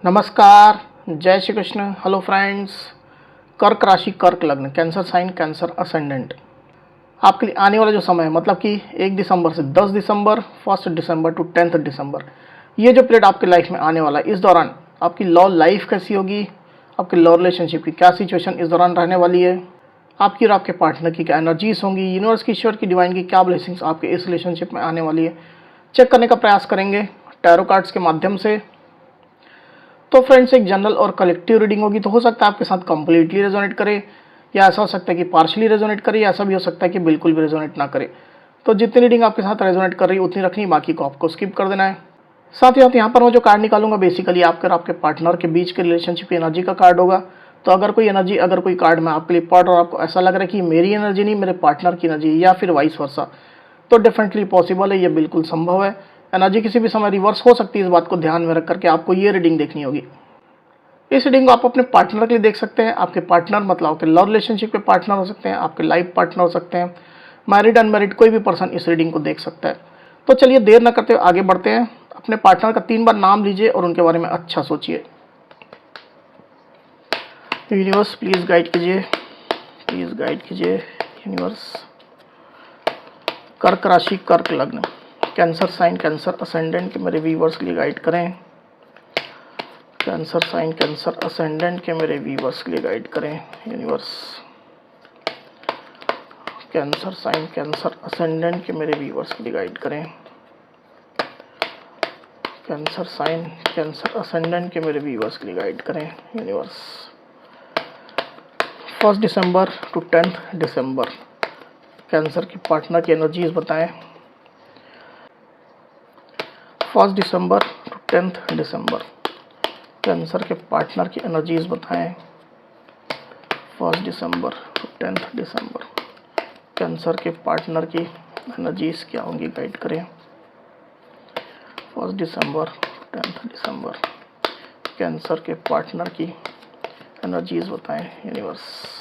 नमस्कार, जय Shri Krishna. Hello friends. कर्क राशि, कर्क लग्न, कैंसर साइन, कैंसर असेंडेंट। आपके लिए आने वाला जो समय है मतलब कि 1 दिसंबर से 10 दिसंबर, 1 दिसंबर टू 10 दिसंबर, ये जो पीरियड आपके लाइफ में आने वाला है, इस दौरान आपकी लव लाइफ कैसी होगी, आपके लव रिलेशनशिप की क्या सिचुएशन इस दौरान रहने वाली है, आपकी और आपके पार्टनर की क्या एनर्जीज होंगी, यूनिवर्स की, ईश्वर की, डिवाइन की क्या ब्लेसिंग्स आपके इस रिलेशनशिप में आने वाली है, चेक करने का प्रयास करेंगे टैरो कार्ड्स के माध्यम से। तो फ्रेंड्स, एक जनरल और कलेक्टिव रीडिंग होगी, तो हो सकता है आपके साथ कंप्लीटली रेजोनेट करे, या ऐसा हो सकता है कि पार्शली रेजोनेट करे, या ऐसा भी हो सकता है कि बिल्कुल भी रेजोनेट ना करे। तो जितनी रीडिंग आपके साथ रेजोनेट कर रही है उतनी रखनी, बाकी को आपको स्किप कर देना है। साथ ही साथ यहाँ पर मैं जो कार्ड निकालूंगा बेसिकली आपके और आपके पार्टनर के बीच के रिलेशनशिप की एनर्जी का कार्ड होगा। तो अगर कोई कार्ड मैं आपके लिए पढ़ रहा हूँ, आपको ऐसा लग रहा है कि मेरी एनर्जी नहीं मेरे पार्टनर की एनर्जी, या फिर वाइस वर्सा, तो डेफिनेटली पॉसिबल है, ये बिल्कुल संभव है। एनर्जी किसी भी समय रिवर्स हो सकती है, इस बात को ध्यान में रख करके आपको ये रीडिंग देखनी होगी। इस रीडिंग को आप अपने पार्टनर के लिए देख सकते हैं। आपके पार्टनर मतलब आपके लव रिलेशनशिप के पार्टनर हो सकते हैं, आपके लाइफ पार्टनर हो सकते हैं, मैरिड अनमैरिड कोई भी पर्सन इस रीडिंग को देख सकता है। तो चलिए देर न करते हुए आगे बढ़ते हैं। अपने पार्टनर का 3 बार नाम लीजिए और उनके बारे में अच्छा सोचिए। यूनिवर्स प्लीज गाइड कीजिए, प्लीज गाइड कीजिए यूनिवर्स। कर्क राशि, कर्क लग्न, कैंसर साइन, कैंसर असेंडेंट के मेरे व्यूवर्स के लिए गाइड करें। कैंसर साइन, कैंसर असेंडेंट के मेरे व्यूवर्स के लिए गाइड करें universe. Cancer sign, cancer ascendant के मेरे व्यूवर्स के लिए गाइड करें। कैंसर साइन, कैंसर असेंडेंट के मेरे व्यूवर्स के लिए गाइड करें यूनिवर्स। 1 दिसंबर टू 10 दिसंबर कैंसर के पार्टनर की एनर्जीज बताएं। 1 दिसंबर टू 10 दिसंबर कैंसर के पार्टनर की एनर्जीज बताएं। 1 दिसंबर टू 10 दिसंबर कैंसर के पार्टनर की एनर्जीज क्या होंगी, गाइड करें। 1 दिसंबर टू 10 दिसंबर कैंसर के पार्टनर की एनर्जीज बताएं universe.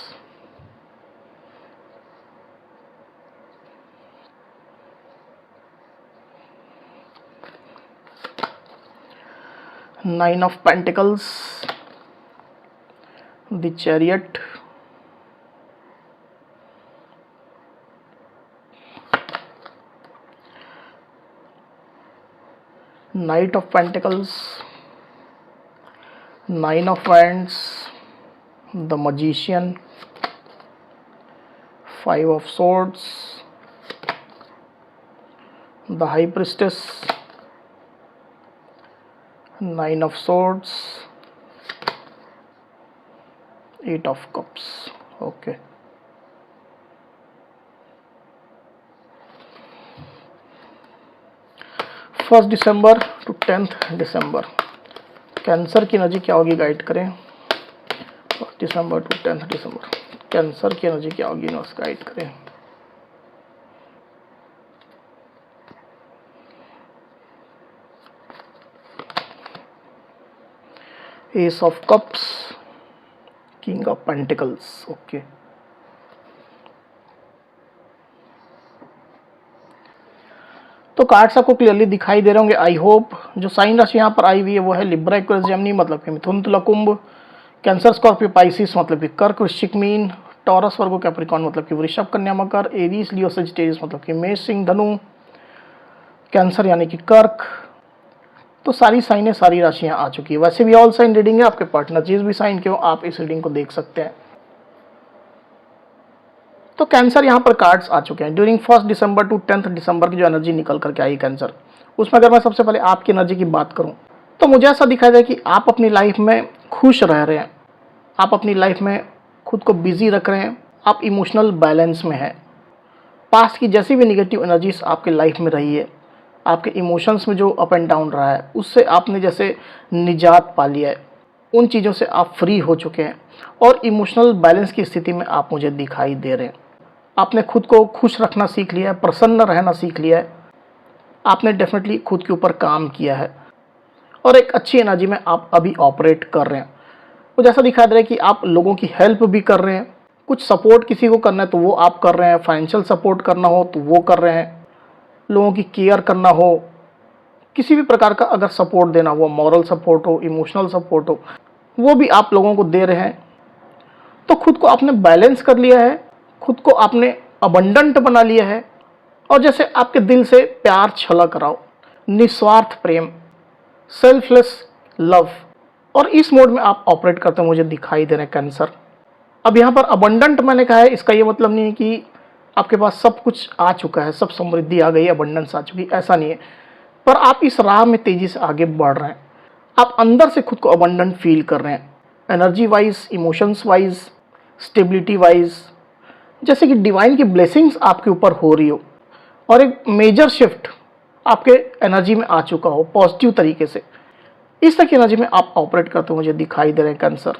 Nine of Pentacles, the Chariot, Knight of Pentacles, 9 of Wands, the Magician, 5 of Swords, the High Priestess, 9 of Swords, 8 of Cups. Okay. First दिसंबर टू 10 दिसंबर कैंसर की energy क्या होगी, guide करें। 1 दिसंबर टू 10 दिसंबर कैंसर की एनर्जी क्या होगी, यूनिवर्स गाइड करें। Ace of cups, king of pentacles. Okay, तो कार्ड्स आपको क्लियरली दिखाई दे रहे होंगे आई होप। जो साइन राशि यहाँ पर आई हुई है वो है लिब्रा, एक्वेरियस, जेमिनी मतलब कि मिथुन, तुला, कुंभ, कैंसर, स्कॉर्पियो, पाइसिस मतलब कि कर्क, वृश्चिक, मीन, टॉरस, वर्गो, कैप्रिकॉर्न मतलब कि वृषभ, कन्या, मकर, एरीज, लियो, सजिटेरियस मतलब कि मेष, सिंह, धनु, कैंसर यानी कि कर्क। तो सारी साइनें, सारी राशियां आ चुकी है। वैसे भी ऑल साइन रीडिंग है, आपके पार्टनर जिस भी साइन के हो आप इस रीडिंग को देख सकते हैं। तो कैंसर यहाँ पर कार्ड्स आ चुके हैं। ड्यूरिंग 1 दिसंबर टू 10 दिसंबर की जो एनर्जी निकल करके आई कैंसर, उसमें अगर मैं सबसे पहले आपकी एनर्जी की बात करूं तो मुझे ऐसा दिखाई दे कि आप अपनी लाइफ में खुश रह रहे हैं, आप अपनी लाइफ में खुद को बिजी रख रहे हैं, आप इमोशनल बैलेंस में हैं। पास्ट की जैसी भी निगेटिव एनर्जीज आपके लाइफ में रही है, आपके इमोशंस में जो अप एंड डाउन रहा है, उससे आपने जैसे निजात पा लिया है, उन चीज़ों से आप फ्री हो चुके हैं और इमोशनल बैलेंस की स्थिति में आप मुझे दिखाई दे रहे हैं। आपने खुद को खुश रखना सीख लिया है, प्रसन्न रहना सीख लिया है, आपने डेफिनेटली खुद के ऊपर काम किया है और एक अच्छी एनर्जी में आप अभी ऑपरेट कर रहे हैं। मुझे ऐसा दिखाई दे रहा है कि आप लोगों की हेल्प भी कर रहे हैं, कुछ सपोर्ट किसी को करना है तो वो आप कर रहे हैं, फाइनेंशियल सपोर्ट करना हो तो वो कर रहे हैं, लोगों की केयर करना हो, किसी भी प्रकार का अगर सपोर्ट देना, वो मॉरल सपोर्ट हो, इमोशनल सपोर्ट हो, वो भी आप लोगों को दे रहे हैं। तो खुद को आपने बैलेंस कर लिया है, खुद को आपने अबंडेंट बना लिया है, और जैसे आपके दिल से प्यार छलक रहा हो, निस्वार्थ प्रेम, सेल्फलेस लव, और इस मोड में आप ऑपरेट करते मुझे दिखाई दे रहे हैं कैंसर। अब यहाँ पर अबंडेंट मैंने कहा है, इसका ये मतलब नहीं है कि आपके पास सब कुछ आ चुका है, सब समृद्धि आ गई, अबंडेंस आ चुकी, ऐसा नहीं है। पर आप इस राह में तेजी से आगे बढ़ रहे हैं, आप अंदर से खुद को अबंडेंट फील कर रहे हैं, energy wise, emotions wise, stability wise, जैसे कि डिवाइन की ब्लेसिंग्स आपके ऊपर हो रही हो और एक मेजर शिफ्ट आपके एनर्जी में आ चुका हो पॉजिटिव तरीके से। इस तरह की एनर्जी में आप ऑपरेट करते हुए मुझे दिखाई दे रहे हैं कैंसर।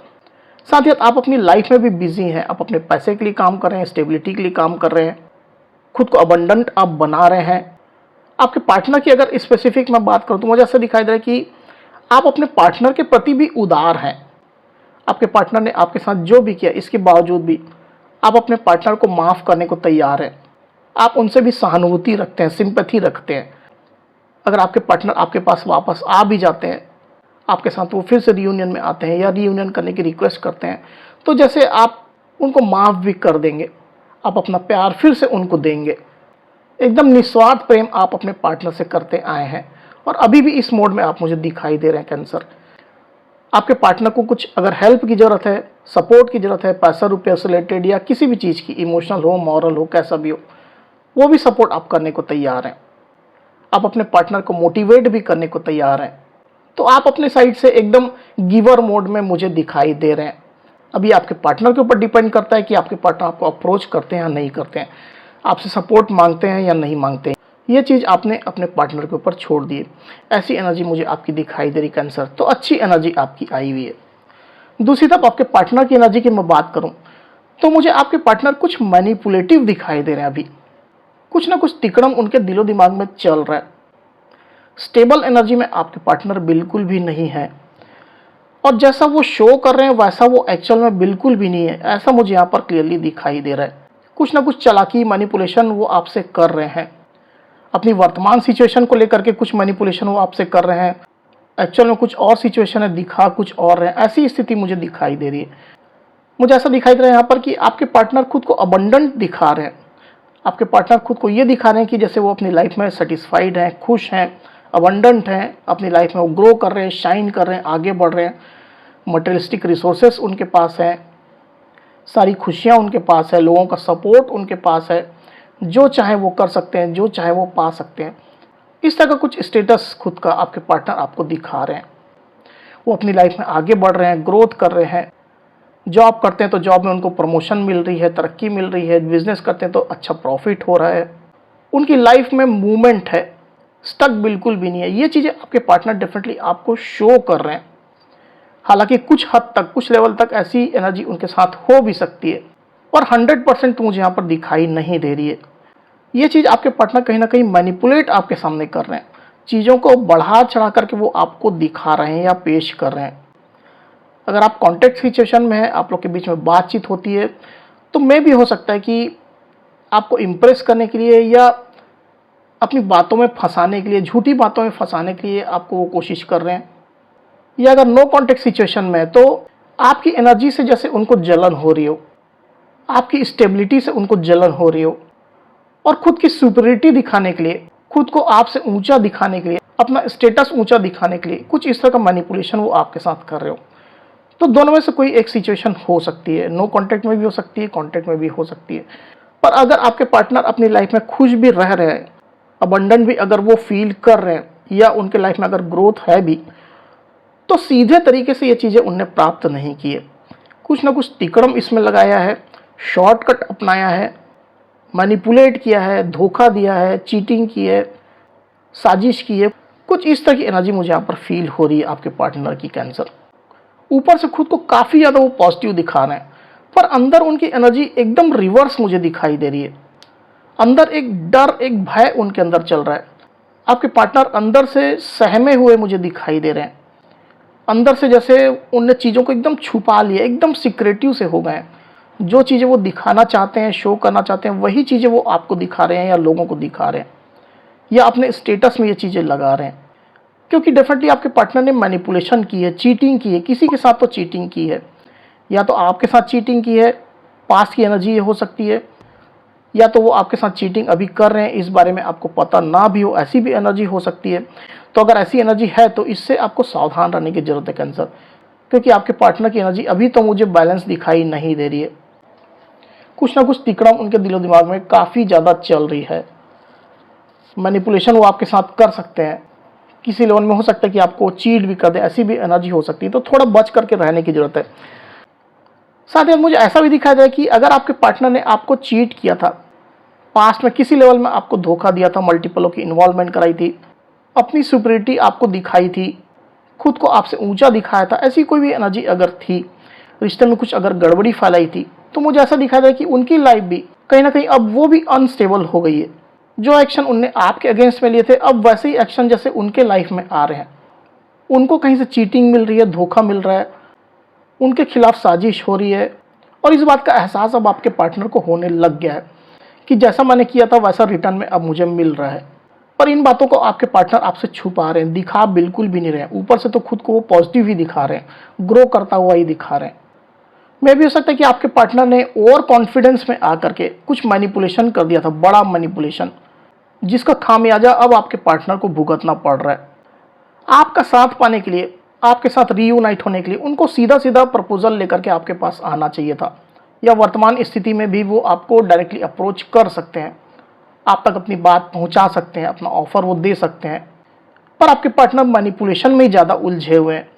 साथ ही आप अपनी लाइफ में भी बिजी हैं, आप अपने पैसे के लिए काम कर रहे हैं, स्टेबिलिटी के लिए काम कर रहे हैं, खुद को अबंडेंट आप बना रहे हैं। आपके पार्टनर की अगर स्पेसिफिक मैं बात करूं तो मुझे ऐसा दिखाई दे रहा है कि आप अपने पार्टनर के प्रति भी उदार हैं। आपके पार्टनर ने आपके साथ जो भी किया, इसके बावजूद भी आप अपने पार्टनर को माफ़ करने को तैयार हैं। आप उनसे भी सहानुभूति रखते हैं, सिंपैथी रखते हैं। अगर आपके पार्टनर आपके पास वापस आ भी जाते हैं, आपके साथ वो फिर से रियूनियन में आते हैं या रियूनियन करने की रिक्वेस्ट करते हैं, तो जैसे आप उनको माफ़ भी कर देंगे, आप अपना प्यार फिर से उनको देंगे। एकदम निस्वार्थ प्रेम आप अपने पार्टनर से करते आए हैं और अभी भी इस मोड में आप मुझे दिखाई दे रहे हैं कैंसर। आपके पार्टनर को कुछ अगर हेल्प की ज़रूरत है, सपोर्ट की ज़रूरत है, पैसा रुपये से रिलेटेड या किसी भी चीज़ की, इमोशनल हो, मॉरल हो, कैसा भी हो, वो भी सपोर्ट आप करने को तैयार हैं। आप अपने पार्टनर को मोटिवेट भी करने को तैयार हैं। तो आप अपने साइड से एकदम गिवर मोड में मुझे दिखाई दे रहे हैं। अभी आपके पार्टनर के ऊपर डिपेंड करता है कि आपके पार्टनर आपको अप्रोच करते हैं या नहीं करते हैं, आपसे सपोर्ट मांगते हैं या नहीं मांगते हैं। ये चीज़ आपने अपने पार्टनर के ऊपर छोड़ दी है। ऐसी एनर्जी मुझे आपकी दिखाई दे रही कैंसर। तो अच्छी एनर्जी आपकी आई हुई है। दूसरी तरफ आपके पार्टनर की एनर्जी की मैं बात करूं तो मुझे आपके पार्टनर कुछ मैनिपुलेटिव दिखाई दे रहे हैं। अभी कुछ ना कुछ तिकड़म उनके दिलो दिमाग में चल रहा है। स्टेबल एनर्जी में आपके पार्टनर बिल्कुल भी नहीं है और जैसा वो शो कर रहे हैं वैसा वो एक्चुअल में बिल्कुल भी नहीं है, ऐसा मुझे यहाँ पर क्लियरली दिखाई दे रहा है। कुछ ना कुछ चालाकी, मैनिपुलेशन वो आपसे कर रहे हैं। अपनी वर्तमान सिचुएशन को लेकर के कुछ मैनिपुलेशन वो आपसे कर रहे हैं, एक्चुअल में कुछ और सिचुएशन है, दिखा कुछ और रहे हैं। ऐसी स्थिति मुझे दिखाई दे रही है। मुझे ऐसा दिखाई दे रहा है यहाँ पर कि आपके पार्टनर खुद को अबंडेंट दिखा रहे हैं। आपके पार्टनर खुद को ये दिखा रहे हैं कि जैसे वो अपनी लाइफ में सेटिस्फाइड हैं, खुश हैं, अबंडेंट हैं, अपनी लाइफ में वो ग्रो कर रहे हैं, शाइन कर रहे हैं, आगे बढ़ रहे हैं। मटेरियलिस्टिक रिसोर्सेस उनके पास हैं, सारी खुशियाँ उनके पास है, लोगों का सपोर्ट उनके पास है, जो चाहे वो कर सकते हैं, जो चाहे वो पा सकते हैं। इस तरह का कुछ स्टेटस खुद का आपके पार्टनर आपको दिखा रहे हैं। वो अपनी लाइफ में आगे बढ़ रहे हैं, ग्रोथ कर रहे हैं। जॉब करते हैं तो जॉब में उनको प्रमोशन मिल रही है, तरक्की मिल रही है। बिजनेस करते हैं तो अच्छा प्रॉफिट हो रहा है। उनकी लाइफ में मूवमेंट है, स्टक बिल्कुल भी नहीं है। ये चीज़ें आपके पार्टनर डेफिनेटली आपको शो कर रहे हैं। हालांकि कुछ हद तक, कुछ लेवल तक ऐसी एनर्जी उनके साथ हो भी सकती है, पर 100% मुझे यहाँ पर दिखाई नहीं दे रही है। ये चीज़ आपके पार्टनर कहीं ना कहीं मैनिपुलेट आपके सामने कर रहे हैं। चीज़ों को बढ़ा चढ़ा करके वो आपको दिखा रहे हैं या पेश कर रहे हैं। अगर आप कॉन्टेक्ट सिचुएशन में हैं, आप लोग के बीच में बातचीत होती है, तो मे भी हो सकता है कि आपको इम्प्रेस करने के लिए या अपनी बातों में फंसाने के लिए, झूठी बातों में फंसाने के लिए आपको वो कोशिश कर रहे हैं। या अगर नो कॉन्टेक्ट सिचुएशन में है तो आपकी एनर्जी से जैसे उनको जलन हो रही हो, आपकी स्टेबिलिटी से उनको जलन हो रही हो, और खुद की सुपरियरिटी दिखाने के लिए, खुद को आपसे ऊंचा दिखाने के लिए, अपना स्टेटस ऊंचा दिखाने के लिए कुछ इस तरह का मैनिपुलेशन वो आपके साथ कर रहे हो। तो दोनों में से कोई एक सिचुएशन हो सकती है। नो कॉन्टेक्ट में भी हो सकती है, कॉन्टेक्ट में भी हो सकती है। पर अगर आपके पार्टनर अपनी लाइफ में खुश भी रह रहे हैं, अबंडेंट भी अगर वो फील कर रहे हैं, या उनके लाइफ में अगर ग्रोथ है भी, तो सीधे तरीके से ये चीज़ें उनने प्राप्त नहीं की है। कुछ ना कुछ तिकड़म इसमें लगाया है, शॉर्टकट अपनाया है, मैनिपुलेट किया है, धोखा दिया है, चीटिंग की है, साजिश की है। कुछ इस तरह की एनर्जी मुझे यहाँ पर फील हो रही है आपके पार्टनर की कैंसर। ऊपर से खुद को काफ़ी ज़्यादा वो पॉजिटिव दिखा रहे हैं, पर अंदर उनकी एनर्जी एकदम रिवर्स मुझे दिखाई दे रही है। अंदर एक डर, एक भय उनके अंदर चल रहा है। आपके पार्टनर अंदर से सहमे हुए मुझे दिखाई दे रहे हैं। अंदर से जैसे उनने चीज़ों को एकदम छुपा लिया, एकदम सिक्रेटिव से हो गए हैं। जो चीज़ें वो दिखाना चाहते हैं, शो करना चाहते हैं, वही चीज़ें वो आपको दिखा रहे हैं या लोगों को दिखा रहे हैं, या अपने स्टेटस में ये चीज़ें लगा रहे हैं। क्योंकि डेफिनेटली आपके पार्टनर ने मैनिपुलेशन की है, चीटिंग की है, किसी के साथ तो चीटिंग की है, या तो आपके साथ चीटिंग की है, पास्ट की एनर्जी ये हो सकती है, या तो वो आपके साथ चीटिंग अभी कर रहे हैं, इस बारे में आपको पता ना भी हो, ऐसी भी एनर्जी हो सकती है। तो अगर ऐसी एनर्जी है तो इससे आपको सावधान रहने की जरूरत है कैंसर, क्योंकि आपके पार्टनर की एनर्जी अभी तो मुझे बैलेंस दिखाई नहीं दे रही है। कुछ ना कुछ तिकड़म उनके दिलो दिमाग में काफ़ी ज़्यादा चल रही है। मैनिपुलेशन वो आपके साथ कर सकते हैं, किसी लेवल में हो सकता है कि आपको चीट भी कर दे, ऐसी भी एनर्जी हो सकती है। तो थोड़ा बच करके रहने की जरूरत है। साथ ही मुझे ऐसा भी दिखाई दे कि अगर आपके पार्टनर ने आपको चीट किया था, पास्ट में किसी लेवल में आपको धोखा दिया था, मल्टीपलों की इन्वॉल्वमेंट कराई थी, अपनी सुपरिटी आपको दिखाई थी, खुद को आपसे ऊंचा दिखाया था, ऐसी कोई भी एनर्जी अगर थी, रिश्ते में कुछ अगर गड़बड़ी फैलाई थी, तो मुझे ऐसा दिखाई दे कि उनकी लाइफ भी कहीं ना कहीं अब वो भी अनस्टेबल हो गई है। जो एक्शन उनने आपके अगेंस्ट में लिए थे, अब वैसे ही एक्शन जैसे उनके लाइफ में आ रहे हैं। उनको कहीं से चीटिंग मिल रही है, धोखा मिल रहा है, उनके खिलाफ साजिश हो रही है, और इस बात का एहसास अब आपके पार्टनर को होने लग गया है कि जैसा मैंने किया था वैसा रिटर्न में अब मुझे मिल रहा है। पर इन बातों को आपके पार्टनर आपसे छुपा रहे हैं, दिखा बिल्कुल भी नहीं रहे हैं। ऊपर से तो खुद को वो पॉजिटिव ही दिखा रहे हैं, ग्रो करता हुआ ही दिखा रहे हैं। मे भी हो सकता है कि आपके पार्टनर ने ओवर कॉन्फिडेंस में आकर के कुछ मैनिपुलेशन कर दिया था, बड़ा मैनिपुलेशन, जिसका खामियाजा अब आपके पार्टनर को भुगतना पड़ रहा है। आपका साथ पाने के लिए, आपके साथ रीयूनाइट होने के लिए उनको सीधा सीधा प्रपोजल लेकर के आपके पास आना चाहिए था, या वर्तमान स्थिति में भी वो आपको डायरेक्टली अप्रोच कर सकते हैं, आप तक अपनी बात पहुंचा सकते हैं, अपना ऑफर वो दे सकते हैं। पर आपके पार्टनर मैनिपुलेशन में ही ज़्यादा उलझे हुए हैं,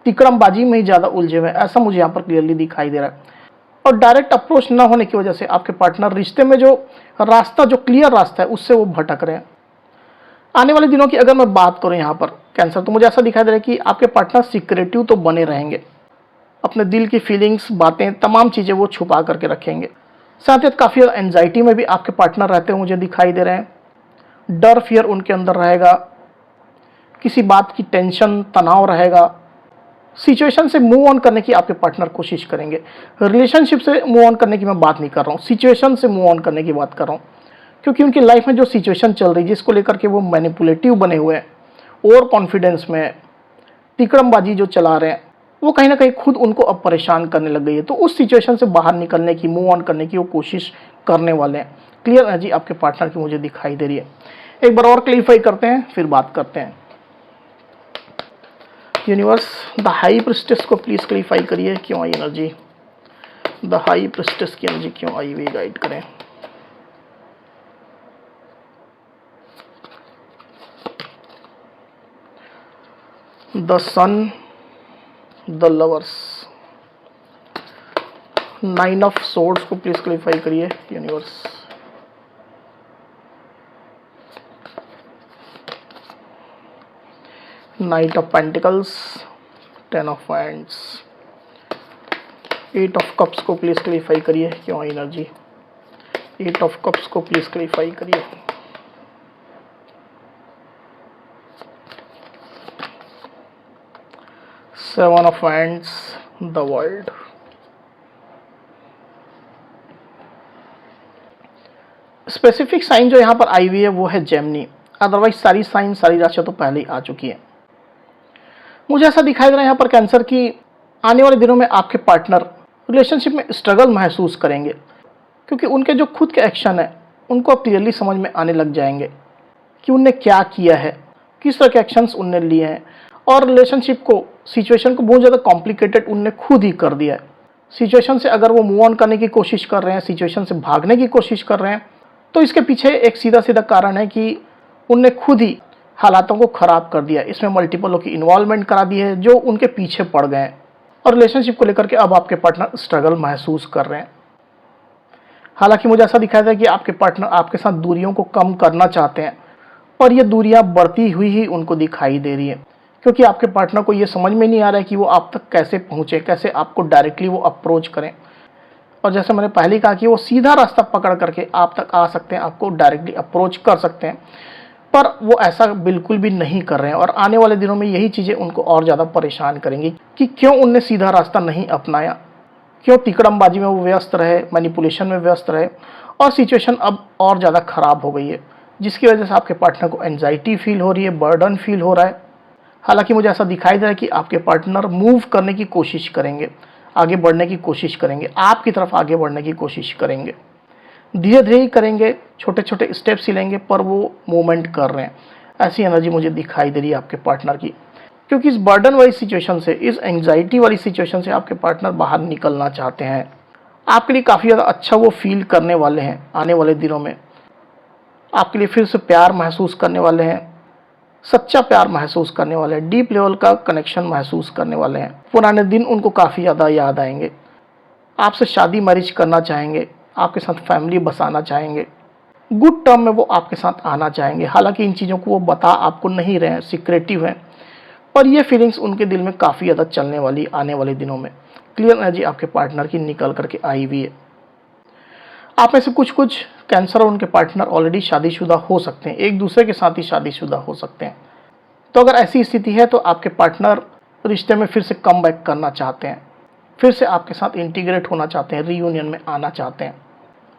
तिकड़मबाजी में ही ज़्यादा उलझे हुए हैं, ऐसा मुझे यहाँ पर क्लियरली दिखाई दे रहा है। और डायरेक्ट अप्रोच ना होने की वजह से आपके पार्टनर रिश्ते में जो रास्ता, जो क्लियर रास्ता है, उससे वो भटक रहे हैं। आने वाले दिनों की अगर मैं बात करूं यहाँ पर कैंसर, तो मुझे ऐसा दिखाई दे रहा है कि आपके पार्टनर सिक्रेटिव तो बने रहेंगे, अपने दिल की फीलिंग्स, बातें, तमाम चीज़ें वो छुपा करके रखेंगे। साथ ही काफ़ी ज़्यादा एंजाइटी में भी आपके पार्टनर रहते हुए मुझे दिखाई दे रहे हैं। डर, फियर उनके अंदर रहेगा, किसी बात की टेंशन, तनाव रहेगा। सिचुएशन से मूव ऑन करने की आपके पार्टनर कोशिश करेंगे। रिलेशनशिप से मूव ऑन करने की मैं बात नहीं कर रहा हूँ, सिचुएशन से मूव ऑन करने की बात कर रहा हूँ। क्योंकि उनकी लाइफ में जो सिचुएशन चल रही है, जिसको लेकर के वो मैनिपुलेटिव बने हुए हैं, ओवर कॉन्फिडेंस में, तिकड़मबाजी जो चला रहे हैं, वो कहीं ना कहीं खुद उनको अब परेशान करने लग गई है। तो उस सिचुएशन से बाहर निकलने की, मूव ऑन करने की वो कोशिश करने वाले हैं। क्लियर एनर्जी आपके पार्टनर की मुझे दिखाई दे रही है। एक बार और क्लियरफाई करते हैं, फिर बात करते हैं। यूनिवर्स, द हाई प्रिस्टेस को प्लीज क्लियरफाई करिए, क्यों आई एनर्जी, द हाई प्रिस्टेस की एनर्जी क्यों आई हुई, गाइड करें। The sun, the lovers, 9 of swords को प्लीज क्लियरफाई करिए universe. Knight of pentacles, 10 of wands, 8 of cups को प्लीज क्लियरफाई करिए, क्यों आई एनर्जी, 8 ऑफ कप्स को प्लीज क्लियरफाई करिए। Seven of wands, the world. Specific sign जो यहाँ पर आई हुई है वो है जेमिनी, अदरवाइज सारी साइन, सारी राशियां तो पहले ही आ चुकी है। मुझे ऐसा दिखाई दे रहा है यहाँ पर कैंसर की आने वाले दिनों में आपके पार्टनर रिलेशनशिप में स्ट्रगल महसूस करेंगे, क्योंकि उनके जो खुद के एक्शन है उनको क्लियरली समझ में आने लग जाएंगे कि उनने क्या किया है, किस तरह के एक्शंस उनने लिए हैं, और रिलेशनशिप को, सिचुएशन को बहुत ज़्यादा कॉम्प्लिकेटेड उनने खुद ही कर दिया है। सिचुएशन से अगर वो मूव ऑन करने की कोशिश कर रहे हैं, सिचुएशन से भागने की कोशिश कर रहे हैं, तो इसके पीछे एक सीधा सीधा कारण है कि उनने खुद ही हालातों को ख़राब कर दिया, इसमें मल्टीपलों की इन्वॉल्वमेंट करा दी है जो उनके पीछे पड़ गए हैं, और रिलेशनशिप को लेकर के अब आपके पार्टनर स्ट्रगल महसूस कर रहे हैं। हालांकि मुझे ऐसा दिखाई दे कि आपके पार्टनर आपके साथ दूरियों को कम करना चाहते हैं, और ये दूरियां बढ़ती हुई ही उनको दिखाई दे रही है, क्योंकि आपके पार्टनर को ये समझ में नहीं आ रहा है कि वो आप तक कैसे पहुँचे, कैसे आपको डायरेक्टली वो अप्रोच करें। और जैसे मैंने पहले कहा कि वो सीधा रास्ता पकड़ करके आप तक आ सकते हैं, आपको डायरेक्टली अप्रोच कर सकते हैं, पर वो ऐसा बिल्कुल भी नहीं कर रहे हैं। और आने वाले दिनों में यही चीज़ें उनको और ज़्यादा परेशान करेंगी कि क्यों उनने सीधा रास्ता नहीं अपनाया, क्यों तिकड़मबाजी में वो व्यस्त रहे, मैनिपुलेशन में व्यस्त रहे, और सिचुएशन अब और ज़्यादा ख़राब हो गई है। जिसकी वजह से आपके पार्टनर को एंजाइटी फील हो रही है, बर्डन फील हो रहा है। हालांकि मुझे ऐसा दिखाई दे रहा है कि आपके पार्टनर मूव करने की कोशिश करेंगे, आगे बढ़ने की कोशिश करेंगे, आपकी तरफ आगे बढ़ने की कोशिश करेंगे। धीरे धीरे ही करेंगे, छोटे छोटे स्टेप्स ही लेंगे, पर वो मूवमेंट कर रहे हैं। ऐसी एनर्जी मुझे दिखाई दे रही है आपके पार्टनर की, क्योंकि इस बर्डन वाली सिचुएशन से, इस एंजाइटी वाली सिचुएशन से आपके पार्टनर बाहर निकलना चाहते हैं। आपके लिए काफ़ी ज़्यादा अच्छा वो फील करने वाले हैं आने वाले दिनों में। आपके लिए फिर से प्यार महसूस करने वाले हैं, सच्चा प्यार महसूस करने वाले हैं, डीप लेवल का कनेक्शन महसूस करने वाले हैं। पुराने दिन उनको काफ़ी ज़्यादा याद आएंगे, आपसे शादी मैरिज करना चाहेंगे, आपके साथ फैमिली बसाना चाहेंगे, गुड टर्म में वो आपके साथ आना चाहेंगे। हालांकि इन चीज़ों को वो बता आपको नहीं रहे हैं, सीक्रेटिव हैं, पर ये फीलिंग्स उनके दिल में काफ़ी ज़्यादा चलने वाली आने वाले दिनों में। क्लियर एनर्जी आपके पार्टनर की निकल करके आई हुई है। आप में से कुछ कैंसर और उनके पार्टनर ऑलरेडी शादीशुदा हो सकते हैं, एक दूसरे के साथ ही शादीशुदा हो सकते हैं। तो अगर ऐसी स्थिति है तो आपके पार्टनर रिश्ते में फिर से कम बैक करना चाहते हैं, फिर से आपके साथ इंटीग्रेट होना चाहते हैं, रीयूनियन में आना चाहते हैं।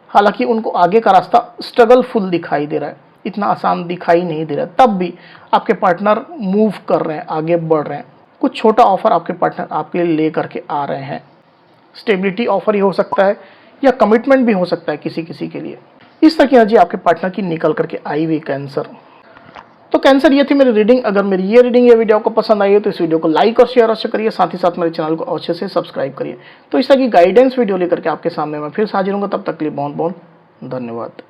हालांकि उनको आगे का रास्ता स्ट्रगलफुल दिखाई दे रहा है, इतना आसान दिखाई नहीं दे रहा है, तब भी आपके पार्टनर मूव कर रहे हैं, आगे बढ़ रहे हैं। कुछ छोटा ऑफर आपके पार्टनर आपके लिए ले करके आ रहे हैं। स्टेबिलिटी ऑफर ही हो सकता है या कमिटमेंट भी हो सकता है किसी किसी के लिए। इस तरह की एनर्जी आपके पार्टनर की निकल करके आई हुई कैंसर। तो कैंसर, ये थी मेरी रीडिंग। अगर मेरी ये रीडिंग या वीडियो आपको पसंद आई है तो इस वीडियो को लाइक और शेयर अवश्य करिए, साथ ही साथ मेरे चैनल को अच्छे से सब्सक्राइब करिए। तो इस तरह की गाइडेंस वीडियो लेकर के आपके सामने मैं फिर से हाजिर हूँगा। तब तक के लिए बहुत बहुत धन्यवाद।